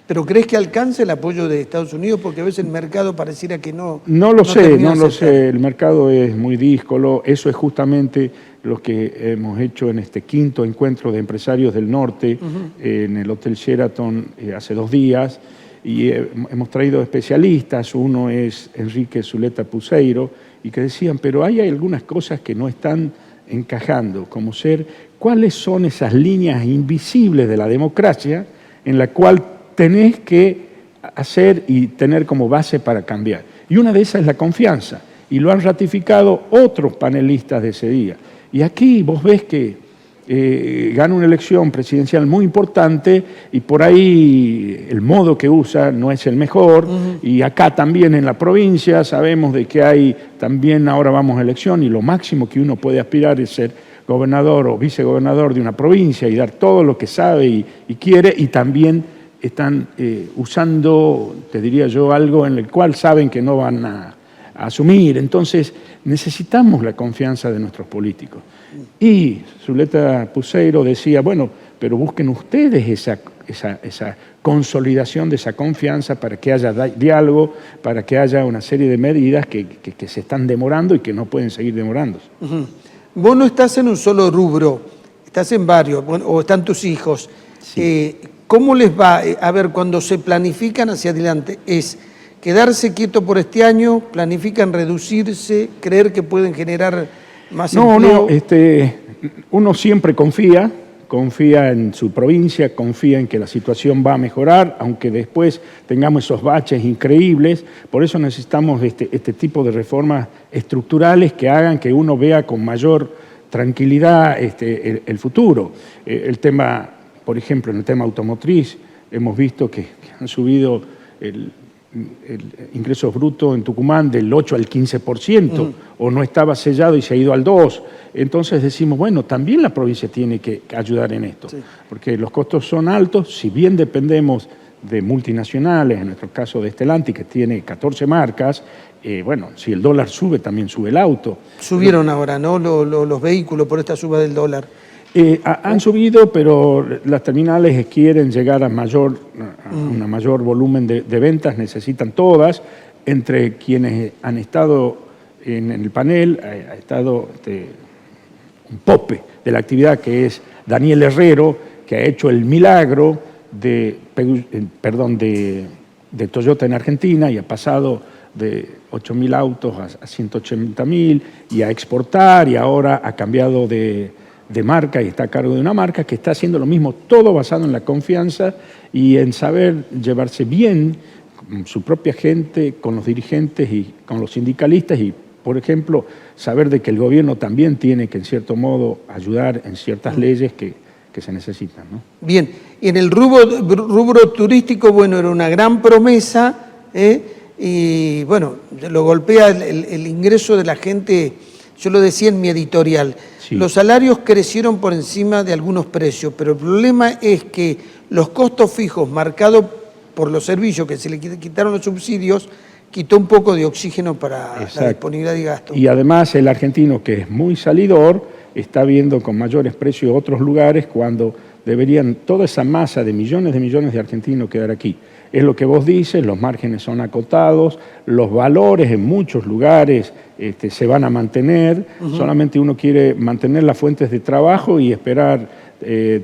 ¿Pero crees que alcance el apoyo de Estados Unidos? Porque a veces el mercado pareciera que no. No lo sé, termina no de lo aceptar. sé. El mercado es muy díscolo. Eso es justamente lo que hemos hecho en este 5º encuentro de empresarios del norte en el Hotel Sheraton hace 2 días. Y hemos traído especialistas. Uno es Enrique Zuleta Puseiro, y que decían, pero hay algunas cosas que no están encajando, como ser cuáles son esas líneas invisibles de la democracia en la cual tenés que hacer y tener como base para cambiar. Y una de esas es la confianza, y lo han ratificado otros panelistas de ese día. Y aquí vos ves que gana una elección presidencial muy importante y por ahí el modo que usa no es el mejor. Y acá también en la provincia sabemos de que hay también, ahora vamos a elección, y lo máximo que uno puede aspirar es ser gobernador o vicegobernador de una provincia y dar todo lo que sabe y quiere, y también están usando, te diría yo, algo en el cual saben que no van a asumir. Entonces necesitamos la confianza de nuestros políticos. Y Zuleta Puseiro decía, bueno, pero busquen ustedes esa consolidación de esa confianza para que haya diálogo, para que haya una serie de medidas que se están demorando y que no pueden seguir demorándose. Vos no estás en un solo rubro, estás en varios, o están tus hijos. Sí. ¿Cómo les va? A ver, cuando se planifican hacia adelante, ¿es quedarse quieto por este año, planifican reducirse, creer que pueden generar más empleo? Uno siempre confía en su provincia, confía en que la situación va a mejorar, aunque después tengamos esos baches increíbles. Por eso necesitamos este tipo de reformas estructurales que hagan que uno vea con mayor tranquilidad el futuro. El tema, por ejemplo, en el tema automotriz, hemos visto que han subido el ingreso bruto en Tucumán del 8 al 15%, o no estaba sellado y se ha ido al 2%. Entonces decimos, bueno, también la provincia tiene que ayudar en esto, porque los costos son altos, si bien dependemos de multinacionales, en nuestro caso de Stellantis, que tiene 14 marcas, bueno, si el dólar sube, también sube el auto. Subieron ahora, ¿no?, los vehículos por esta suba del dólar. Han subido, pero las terminales quieren llegar a una mayor volumen de ventas, necesitan todas. Entre quienes han estado en el panel, ha estado un pope de la actividad, que es Daniel Herrero, que ha hecho el milagro de Toyota en Argentina, y ha pasado de 8.000 autos a 180.000, y a exportar, y ahora ha cambiado de marca y está a cargo de una marca que está haciendo lo mismo, todo basado en la confianza y en saber llevarse bien con su propia gente, con los dirigentes y con los sindicalistas, y, por ejemplo, saber de que el gobierno también tiene que, en cierto modo, ayudar en ciertas leyes que se necesitan, ¿no? Bien, y en el rubro turístico, bueno, era una gran promesa, y bueno, lo golpea el ingreso de la gente. Yo lo decía en mi editorial, los salarios crecieron por encima de algunos precios, pero el problema es que los costos fijos marcados por los servicios, que se le quitaron los subsidios, quitó un poco de oxígeno para la disponibilidad de gasto. Y además el argentino, que es muy salidor, está viendo con mayores precios otros lugares, cuando deberían toda esa masa de millones de argentinos quedar aquí. Es lo que vos dices, los márgenes son acotados, los valores en muchos lugares se van a mantener, solamente uno quiere mantener las fuentes de trabajo y esperar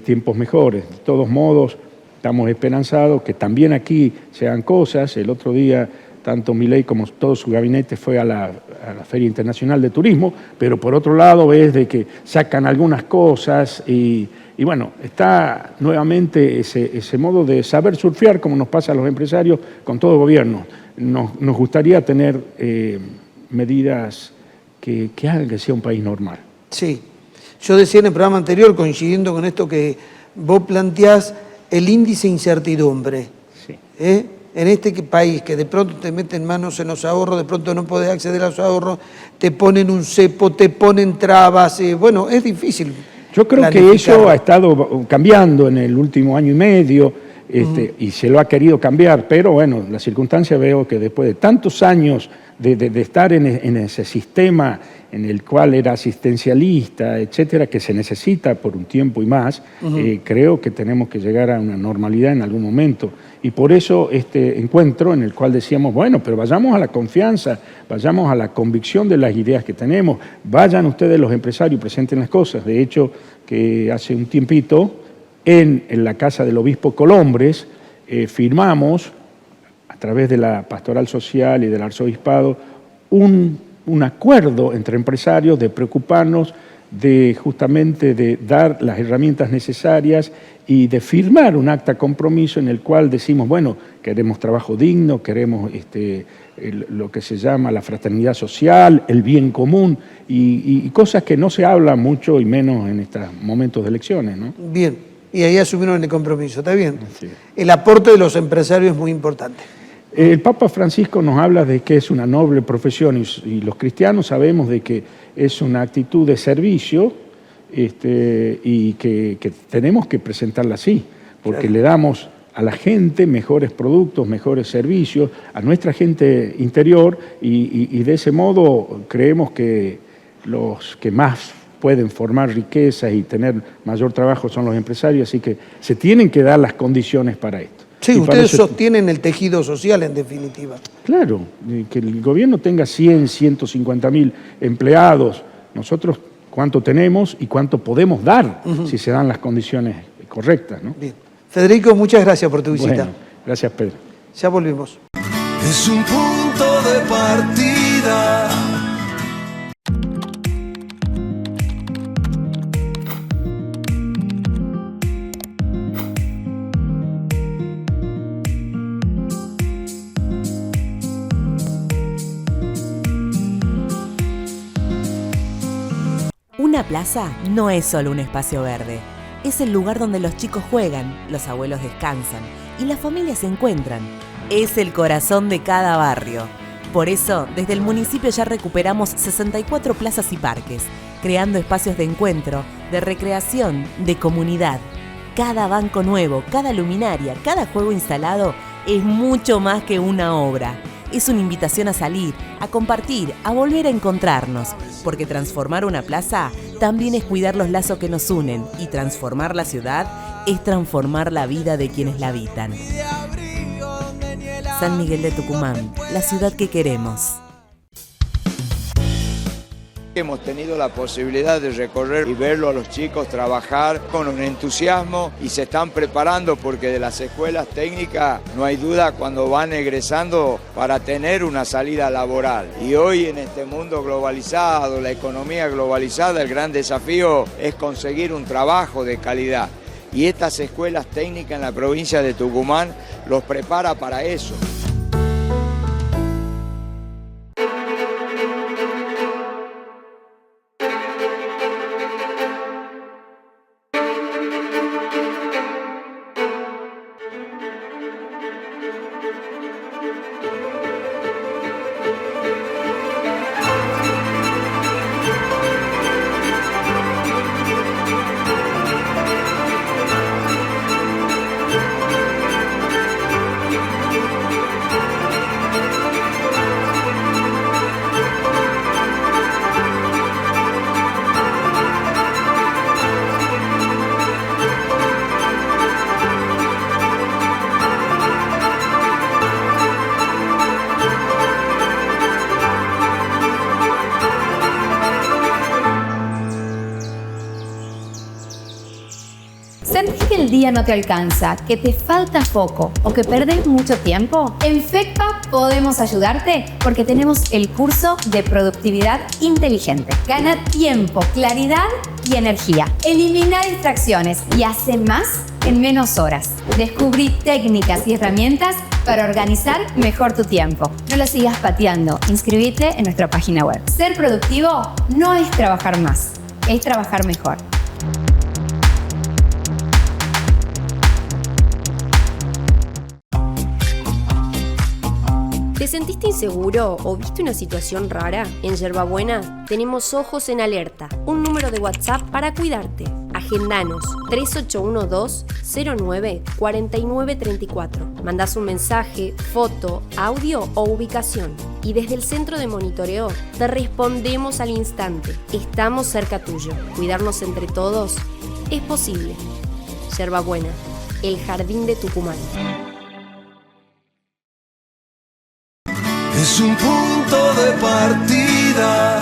tiempos mejores. De todos modos, estamos esperanzados que también aquí se hagan cosas. El otro día, tanto Milei como todo su gabinete fue a la Feria Internacional de Turismo, pero por otro lado ves de que sacan algunas cosas y bueno, está nuevamente ese modo de saber surfear, como nos pasa a los empresarios con todo gobierno. Nos gustaría tener medidas que hagan que sea un país normal. Sí. Yo decía en el programa anterior, coincidiendo con esto que vos planteás, el índice de incertidumbre. Sí. En este país que de pronto te meten manos en los ahorros, de pronto no podés acceder a los ahorros, te ponen un cepo, te ponen trabas, bueno, es difícil. Yo creo que eso ha estado cambiando en el último año y medio. y se lo ha querido cambiar, pero bueno, la circunstancia veo que después de tantos años de estar en ese sistema en el cual era asistencialista, etcétera, que se necesita por un tiempo y más, creo que tenemos que llegar a una normalidad en algún momento. Y por eso este encuentro en el cual decíamos, bueno, pero vayamos a la confianza, vayamos a la convicción de las ideas que tenemos, vayan ustedes los empresarios, presenten las cosas. De hecho, que hace un tiempito, en la casa del obispo Colombres, firmamos, a través de la Pastoral Social y del Arzobispado, un acuerdo entre empresarios de preocuparnos justamente de dar las herramientas necesarias y de firmar un acta compromiso en el cual decimos, bueno, queremos trabajo digno, queremos lo que se llama la fraternidad social, el bien común y cosas que no se hablan mucho y menos en estos momentos de elecciones, ¿no? Bien, y ahí asumieron el compromiso, ¿está bien? Sí. El aporte de los empresarios es muy importante. El Papa Francisco nos habla de que es una noble profesión y los cristianos sabemos de que es una actitud de servicio y que tenemos que presentarla así, porque le damos a la gente mejores productos, mejores servicios, a nuestra gente interior y de ese modo creemos que los que más pueden formar riquezas y tener mayor trabajo son los empresarios, así que se tienen que dar las condiciones para esto. Sí, ustedes sostienen el tejido social en definitiva. Claro, que el gobierno tenga 100, 150.000 empleados, nosotros cuánto tenemos y cuánto podemos dar si se dan las condiciones correctas, ¿no? Bien. Federico, muchas gracias por tu visita. Bueno, gracias, Pedro. Ya volvemos. Es un punto de partida. Una plaza no es solo un espacio verde, es el lugar donde los chicos juegan, los abuelos descansan y las familias se encuentran. Es el corazón de cada barrio. Por eso, desde el municipio ya recuperamos 64 plazas y parques, creando espacios de encuentro, de recreación, de comunidad. Cada banco nuevo, cada luminaria, cada juego instalado es mucho más que una obra. Es una invitación a salir, a compartir, a volver a encontrarnos, porque transformar una plaza también es cuidar los lazos que nos unen y transformar la ciudad es transformar la vida de quienes la habitan. San Miguel de Tucumán, la ciudad que queremos. Hemos tenido la posibilidad de recorrer y verlo a los chicos trabajar con un entusiasmo y se están preparando porque de las escuelas técnicas no hay duda cuando van egresando para tener una salida laboral. Y hoy en este mundo globalizado, la economía globalizada, el gran desafío es conseguir un trabajo de calidad. Y estas escuelas técnicas en la provincia de Tucumán los prepara para eso. ¿Sentís que el día no te alcanza, que te falta foco o que perdés mucho tiempo? En FECPA podemos ayudarte porque tenemos el curso de productividad inteligente. Gana tiempo, claridad y energía. Elimina distracciones y hace más en menos horas. Descubrí técnicas y herramientas para organizar mejor tu tiempo. No lo sigas pateando. Inscribite en nuestra página web. Ser productivo no es trabajar más, es trabajar mejor. ¿Te sentiste inseguro o viste una situación rara? En Yerbabuena tenemos Ojos en Alerta, un número de WhatsApp para cuidarte. Agendanos 3812-09-4934. Mandás un mensaje, foto, audio o ubicación. Y desde el centro de monitoreo te respondemos al instante. Estamos cerca tuyo. Cuidarnos entre todos es posible. Yerbabuena, el jardín de Tucumán. Es un punto de partida.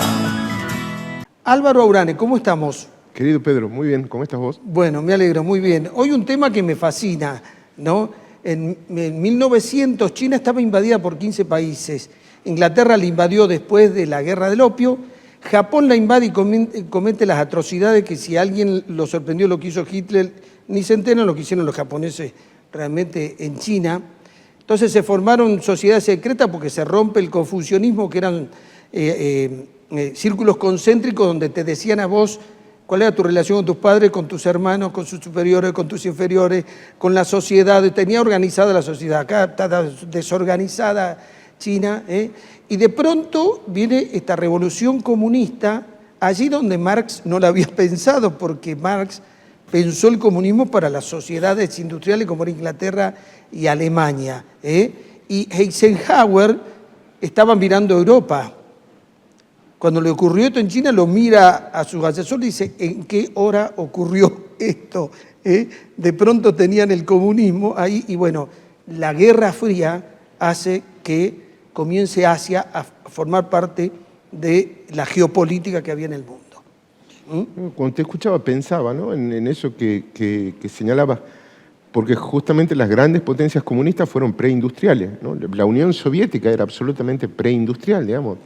Álvaro Aurane, ¿cómo estamos? Querido Pedro, muy bien. ¿Cómo estás vos? Bueno, me alegro, muy bien. Hoy un tema que me fascina, ¿no? En 1900 China estaba invadida por 15 países. Inglaterra la invadió después de la Guerra del Opio. Japón la invade y comete las atrocidades que si alguien lo sorprendió lo que hizo Hitler, ni se enteran lo que hicieron los japoneses realmente en China. Entonces se formaron sociedades secretas porque se rompe el confucianismo, que eran círculos concéntricos donde te decían a vos cuál era tu relación con tus padres, con tus hermanos, con sus superiores, con tus inferiores, con la sociedad. Tenía organizada la sociedad, acá está desorganizada China, y de pronto viene esta revolución comunista, allí donde Marx no la había pensado, porque Marx pensó el comunismo para las sociedades industriales como era Inglaterra y Alemania. Y Eisenhower estaba mirando Europa. Cuando le ocurrió esto en China, lo mira a sus asesores y dice, ¿en qué hora ocurrió esto? De pronto tenían el comunismo ahí y bueno, la Guerra Fría hace que comience Asia a formar parte de la geopolítica que había en el mundo. Cuando te escuchaba pensaba, ¿no? en eso que señalabas, porque justamente las grandes potencias comunistas fueron preindustriales, ¿no? La Unión Soviética era absolutamente preindustrial, digamos.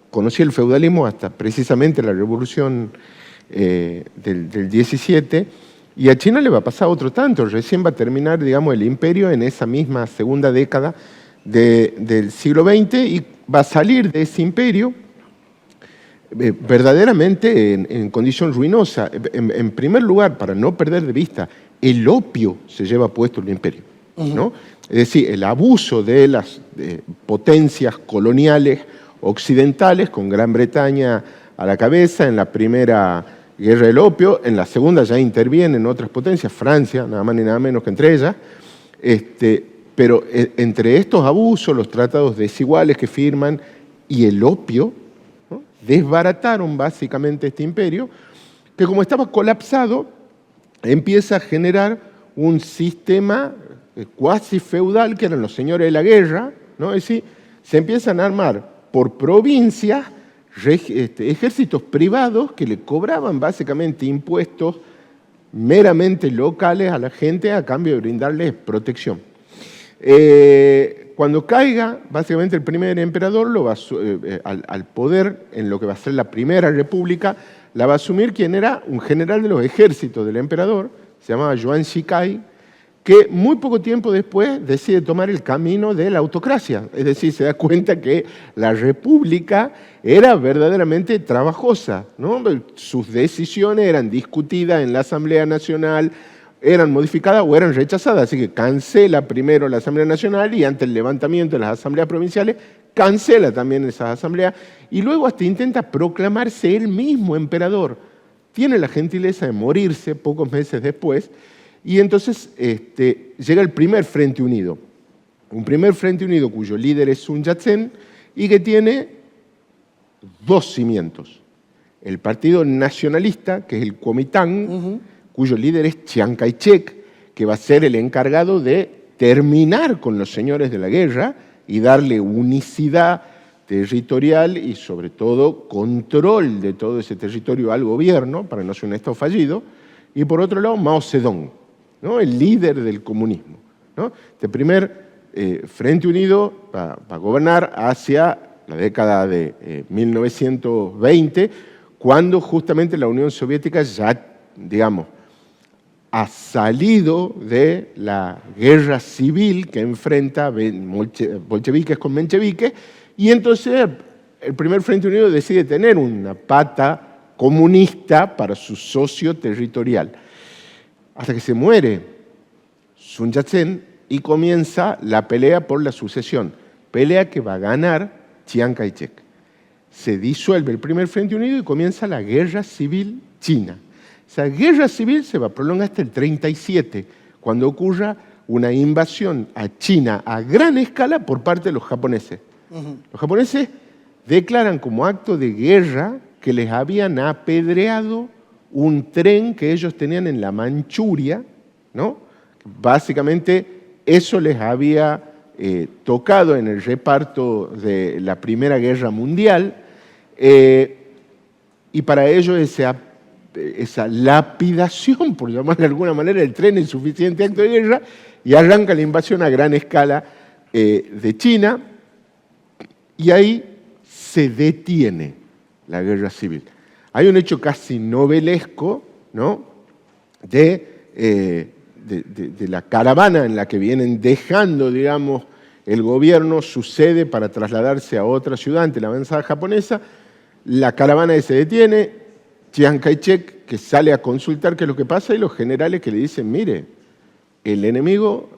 Conocía el feudalismo hasta precisamente la revolución del 17, y a China le va a pasar otro tanto. Recién va a terminar, digamos, el imperio en esa misma segunda década del siglo XX y va a salir de ese imperio verdaderamente en condición ruinosa. En primer lugar, para no perder de vista, el opio se lleva puesto el imperio, ¿no? Es decir, el abuso de las potencias coloniales occidentales, con Gran Bretaña a la cabeza en la primera guerra del opio, en la segunda ya intervienen otras potencias, Francia, nada más ni nada menos que entre ellas, pero entre estos abusos, los tratados desiguales que firman y el opio, ¿no? Desbarataron básicamente este imperio, que como estaba colapsado, empieza a generar un sistema cuasi feudal, que eran los señores de la guerra, ¿no? Es decir, se empiezan a armar por provincias ejércitos privados que le cobraban básicamente impuestos meramente locales a la gente a cambio de brindarles protección. Cuando caiga básicamente el primer emperador al poder en lo que va a ser la Primera República, la va a asumir quien era un general de los ejércitos del emperador, se llamaba Yuan Shikai, que muy poco tiempo después decide tomar el camino de la autocracia. Es decir, se da cuenta que la república era verdaderamente trabajosa, ¿no? Sus decisiones eran discutidas en la Asamblea Nacional, eran modificadas o eran rechazadas. Así que cancela primero la Asamblea Nacional y ante el levantamiento de las asambleas provinciales, cancela también esas asambleas y luego hasta intenta proclamarse él mismo emperador. Tiene la gentileza de morirse pocos meses después. Y entonces llega el primer Frente Unido, un primer Frente Unido cuyo líder es Sun Yat-sen y que tiene dos cimientos. El Partido Nacionalista, que es el Kuomintang, cuyo líder es Chiang Kai-shek, que va a ser el encargado de terminar con los señores de la guerra y darle unicidad territorial y sobre todo control de todo ese territorio al gobierno para no ser un Estado fallido. Y por otro lado, Mao Zedong, ¿no? El líder del comunismo, ¿no? Este primer Frente Unido va a gobernar hacia la década de 1920, cuando justamente la Unión Soviética ya, digamos, ha salido de la guerra civil que enfrenta bolcheviques con mencheviques, y entonces el primer Frente Unido decide tener una pata comunista para su socio territorial. Hasta que se muere Sun Yat-sen y comienza la pelea por la sucesión, pelea que va a ganar Chiang Kai-shek. Se disuelve el primer Frente Unido y comienza la Guerra Civil China. Esa guerra civil se va a prolongar hasta el 37, cuando ocurra una invasión a China a gran escala por parte de los japoneses. Los japoneses declaran como acto de guerra que les habían apedreado un tren que ellos tenían en la Manchuria, ¿no? Básicamente eso les había tocado en el reparto de la Primera Guerra Mundial, y para ellos esa lapidación, por llamarlo de alguna manera, el tren es suficiente acto de guerra, y arranca la invasión a gran escala de China, y ahí se detiene la guerra civil. Hay un hecho casi novelesco, ¿no?, de la caravana en la que vienen dejando, digamos, el gobierno su sede para trasladarse a otra ciudad ante la avanzada japonesa. La caravana se detiene, Chiang Kai-shek que sale a consultar qué es lo que pasa, y los generales que le dicen, mire, el enemigo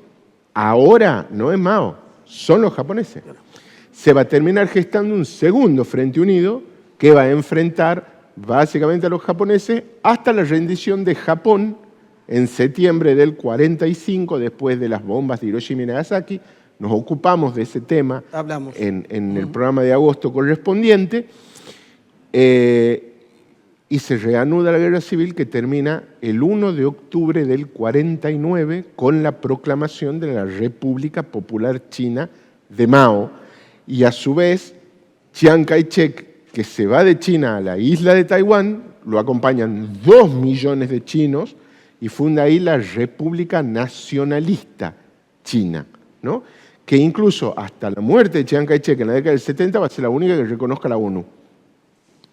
ahora no es Mao, son los japoneses. Se va a terminar gestando un segundo Frente Unido que va a enfrentar básicamente a los japoneses hasta la rendición de Japón en septiembre del 45, después de las bombas de Hiroshima y Nagasaki. Nos ocupamos de ese tema en el programa de agosto correspondiente, y se reanuda la guerra civil, que termina el 1 de octubre del 49 con la proclamación de la República Popular China de Mao, y a su vez Chiang Kai-shek, que se va de China a la isla de Taiwán, lo acompañan 2 millones de chinos, y funda ahí la República Nacionalista China, ¿no?, que incluso hasta la muerte de Chiang Kai-shek en la década del 70 va a ser la única que reconozca la ONU,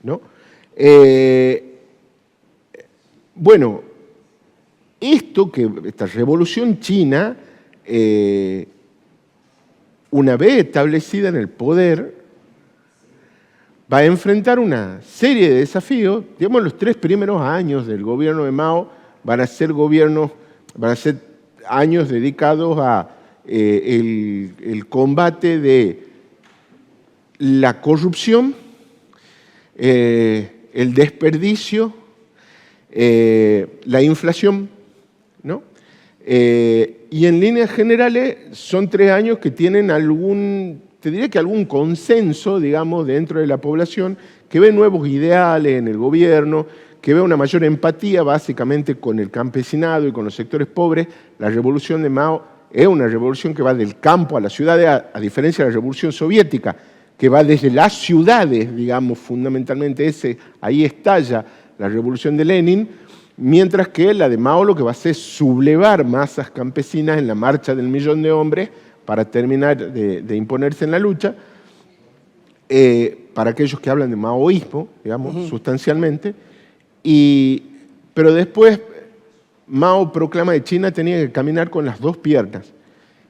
¿no? Bueno, esta revolución china, una vez establecida en el poder, va a enfrentar una serie de desafíos. Digamos, los 3 primeros años del gobierno de Mao van a ser años dedicados a el combate de la corrupción, el desperdicio, la inflación, ¿no? Y en líneas generales son 3 años que tienen algún consenso, digamos, dentro de la población, que ve nuevos ideales en el gobierno, que ve una mayor empatía básicamente con el campesinado y con los sectores pobres. La revolución de Mao es una revolución que va del campo a las ciudades, a diferencia de la revolución soviética, que va desde las ciudades, digamos, fundamentalmente ahí estalla la revolución de Lenin, mientras que la de Mao lo que va a hacer es sublevar masas campesinas en la marcha del 1.000.000 de hombres para terminar de imponerse en la lucha. Para aquellos que hablan de maoísmo, digamos, sustancialmente, pero después Mao proclama que China tenía que caminar con las 2 piernas.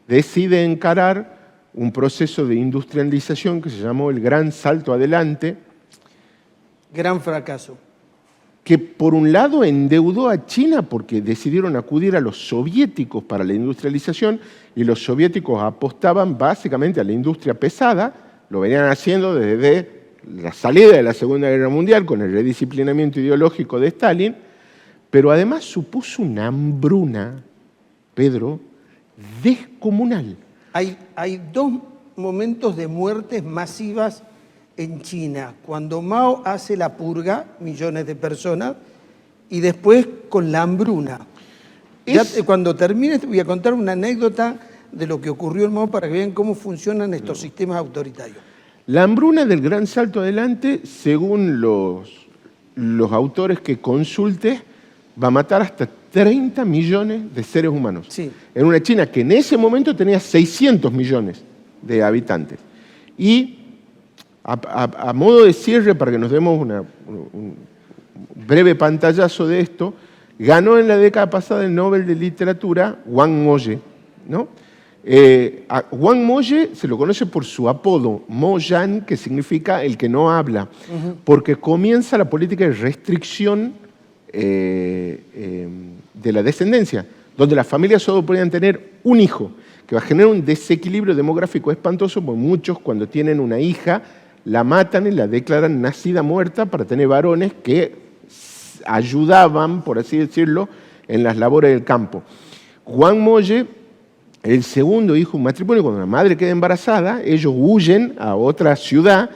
Decide encarar un proceso de industrialización que se llamó el Gran Salto Adelante. Gran fracaso. Que por un lado endeudó a China porque decidieron acudir a los soviéticos para la industrialización, y los soviéticos apostaban básicamente a la industria pesada, lo venían haciendo desde la salida de la Segunda Guerra Mundial con el redisciplinamiento ideológico de Stalin, pero además supuso una hambruna, Pedro, descomunal. Hay 2 momentos de muertes masivas en China. Cuando Mao hace la purga, millones de personas, y después con la hambruna. Cuando termine te voy a contar una anécdota de lo que ocurrió en Mao para que vean cómo funcionan estos sistemas autoritarios. La hambruna del Gran Salto Adelante, según los autores que consultes, va a matar hasta 30 millones de seres humanos. Sí. En una China que en ese momento tenía 600 millones de habitantes. Y a modo de cierre, para que nos demos un breve pantallazo de esto, ganó en la década pasada el Nobel de Literatura Wang Moye, ¿no? A Wang Moye se lo conoce por su apodo, Mo Yan, que significa el que no habla, porque comienza la política de restricción de la descendencia, donde las familias solo podían tener un hijo, que va a generar un desequilibrio demográfico espantoso, porque muchos cuando tienen una hija la matan y la declaran nacida muerta para tener varones que ayudaban, por así decirlo, en las labores del campo. Juan Molle, el segundo hijo, un matrimonio, cuando la madre queda embarazada, ellos huyen a otra ciudad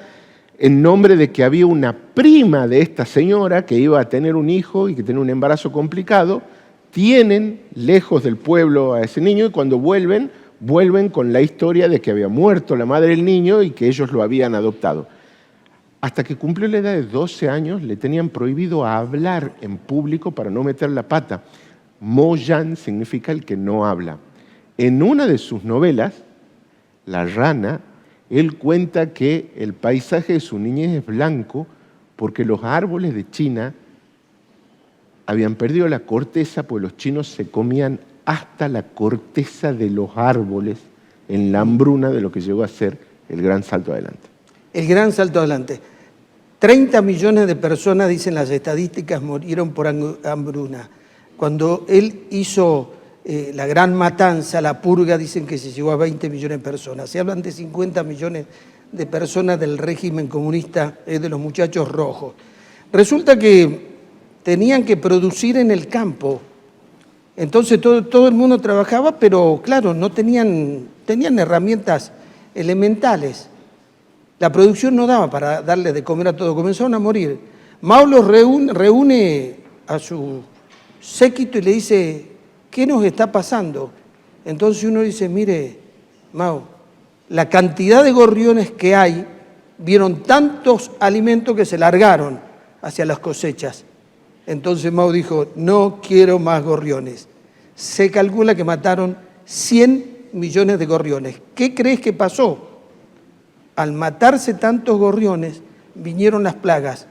en nombre de que había una prima de esta señora que iba a tener un hijo y que tenía un embarazo complicado. Tienen lejos del pueblo a ese niño y cuando vuelven con la historia de que había muerto la madre del niño y que ellos lo habían adoptado. Hasta que cumplió la edad de 12 años, le tenían prohibido hablar en público para no meter la pata. Moyan significa el que no habla. En una de sus novelas, La rana, él cuenta que el paisaje de su niñez es blanco porque los árboles de China habían perdido la corteza, porque los chinos se comían hasta la corteza de los árboles en la hambruna de lo que llegó a ser el Gran Salto Adelante. El Gran Salto Adelante. 30 millones de personas, dicen las estadísticas, murieron por hambruna. Cuando él hizo la gran matanza, la purga, dicen que se llegó a 20 millones de personas. Se hablan de 50 millones de personas del régimen comunista, de los muchachos rojos. Resulta que tenían que producir en el campo. Entonces todo el mundo trabajaba, pero claro, no tenían herramientas elementales. La producción no daba para darle de comer a todos, comenzaron a morir. Mao los reúne a su séquito y le dice, ¿qué nos está pasando? Entonces uno dice, mire, Mao, la cantidad de gorriones que hay, vieron tantos alimentos que se largaron hacia las cosechas. Entonces Mao dijo, no quiero más gorriones. Se calcula que mataron 100 millones de gorriones. ¿Qué crees que pasó? Al matarse tantos gorriones, vinieron las plagas,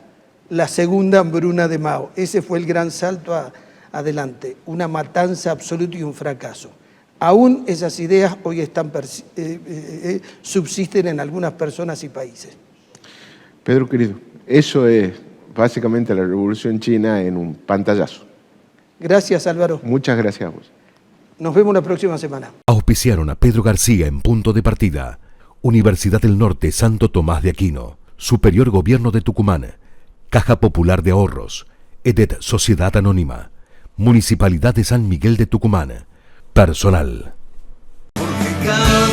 la segunda hambruna de Mao. Ese fue el gran salto adelante, una matanza absoluta y un fracaso. Aún esas ideas hoy subsisten en algunas personas y países. Pedro querido, eso es básicamente la Revolución China en un pantallazo. Gracias, Álvaro. Muchas gracias a vos. Nos vemos la próxima semana. Auspiciaron a Pedro García en Punto de Partida. Universidad del Norte Santo Tomás de Aquino. Superior Gobierno de Tucumán. Caja Popular de Ahorros. EDET Sociedad Anónima. Municipalidad de San Miguel de Tucumán. Personal. Porque cada